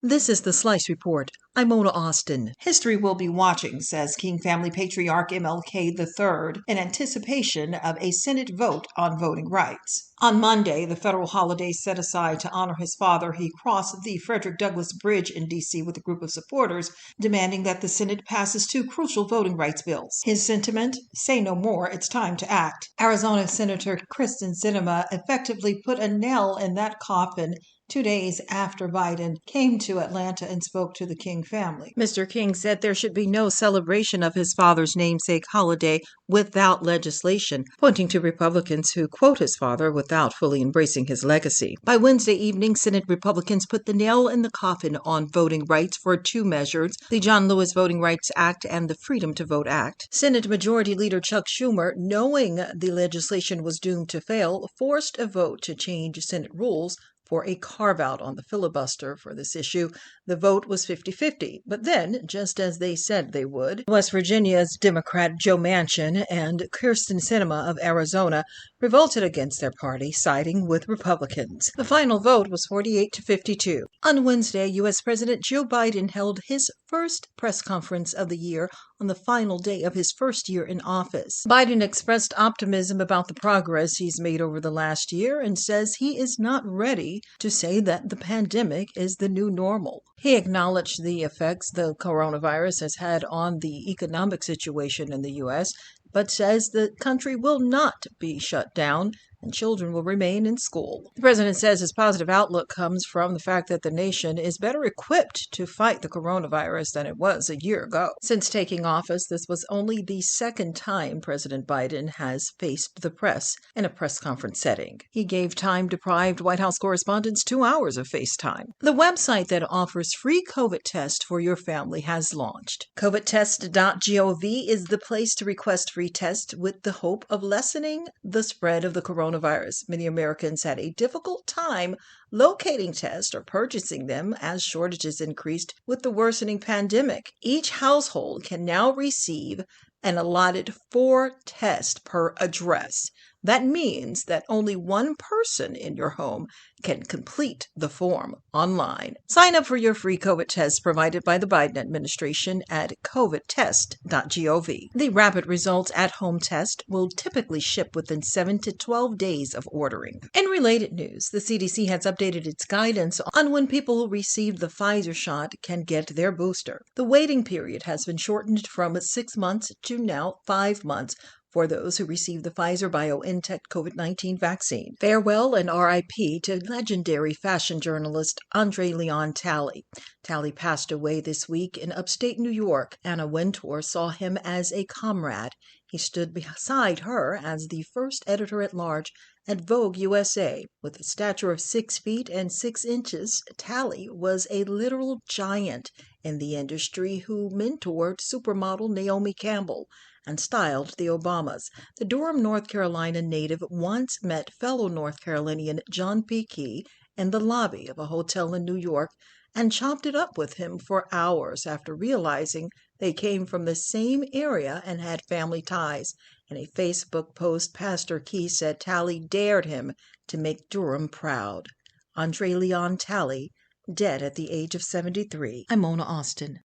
This is the Slice Report. I'm Mona Austin. History will be watching, says King family patriarch MLK III, in anticipation of a Senate vote on voting rights. On Monday, the federal holiday set aside to honor his father, he crossed the Frederick Douglass Bridge in D.C. with a group of supporters, demanding that the Senate passes two crucial voting rights bills. His sentiment: say no more, it's time to act. Arizona Senator Kyrsten Sinema effectively put a nail in that coffin 2 days after Biden came to Atlanta and spoke to the King family. Mr. King said there should be no celebration of his father's namesake holiday without legislation, pointing to Republicans who quote his father without fully embracing his legacy. By Wednesday evening, Senate Republicans put the nail in the coffin on voting rights for two measures, the John Lewis Voting Rights Act and the Freedom to Vote Act. Senate Majority Leader Chuck Schumer, knowing the legislation was doomed to fail, forced a vote to change Senate rules for a carve-out on the filibuster for this issue. The vote was 50-50, but then, just as they said they would, West Virginia's Democrat Joe Manchin and Kyrsten Sinema of Arizona revolted against their party, siding with Republicans. The final vote was 48-52. On Wednesday, U.S. President Joe Biden held his first press conference of the year on the final day of his first year in office. Biden expressed optimism about the progress he's made over the last year and says he is not ready to say that the pandemic is the new normal. He acknowledged the effects the coronavirus has had on the economic situation in the U.S., but says the country will not be shut down and children will remain in school. The president says his positive outlook comes from the fact that the nation is better equipped to fight the coronavirus than it was a year ago. Since taking office, this was only the second time President Biden has faced the press in a press conference setting. He gave time-deprived White House correspondents 2 hours of FaceTime. The website that offers free COVID tests for your family has launched. COVIDtest.gov is the place to request free tests with the hope of lessening the spread of the coronavirus. Many Americans had a difficult time locating tests or purchasing them as shortages increased with the worsening pandemic. Each household can now receive an allotted 4 tests per address. That means that only one person in your home can complete the form online. Sign up for your free COVID test provided by the Biden administration at covidtest.gov. The rapid results at-home test will typically ship within 7 to 12 days of ordering. In related news, the CDC has updated its guidance on when people who received the Pfizer shot can get their booster. The waiting period has been shortened from 6 months to now 5 months for those who received the Pfizer-BioNTech COVID-19 vaccine. Farewell and RIP to legendary fashion journalist Andre Leon Talley. Talley passed away this week in upstate New York. Anna Wintour saw him as a comrade. He stood beside her as the first editor-at-large at Vogue USA. With a stature of 6 feet and 6 inches, Talley was a literal giant in the industry who mentored supermodel Naomi Campbell and styled the Obamas. The Durham, North Carolina native once met fellow North Carolinian John P. Key in the lobby of a hotel in New York and chopped it up with him for hours after realizing they came from the same area and had family ties. In a Facebook post, Pastor Key said Talley dared him to make Durham proud. Andre Leon Talley, dead at the age of 73. I'm Mona Austin.